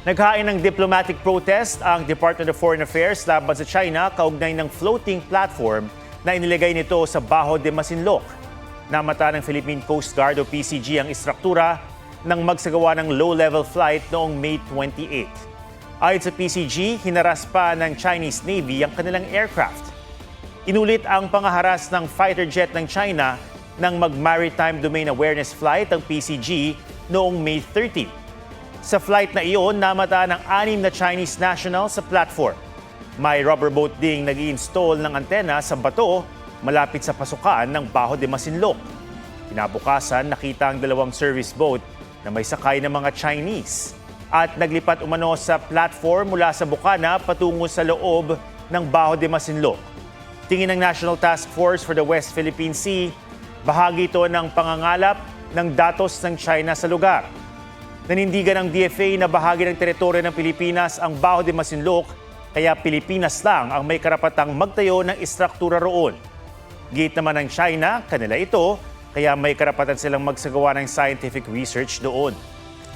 Naghain ng diplomatic protest ang Department of Foreign Affairs laban sa China kaugnay ng floating platform na inilagay nito sa Bajo de Masinloc. Namata ng Philippine Coast Guard o PCG ang istruktura ng magsagawa ng low-level flight noong May 28. Ayon sa PCG, hinaras pa ng Chinese Navy ang kanilang aircraft. Inulit ang pangaharas ng fighter jet ng China ng mag-maritime domain awareness flight ang PCG noong May 30. Sa flight na iyon, namata ng 6 na Chinese nationals sa platform. May rubber boat ding nag-i-install ng antena sa bato malapit sa pasukan ng Bajo de Masinloc. Kinabukasan, nakita ang 2 service boat na may sakay ng mga Chinese at naglipat umano sa platform mula sa bukana patungo sa loob ng Bajo de Masinloc. Tingin ng National Task Force for the West Philippine Sea, bahagi ito ng pangangalap ng datos ng China sa lugar. Nanindigan ng DFA na bahagi ng teritoryo ng Pilipinas ang Bajo de Masinloc, kaya Pilipinas lang ang may karapatang magtayo ng istruktura roon. Gate naman ng China, kanila ito, kaya may karapatan silang magsagawa ng scientific research doon.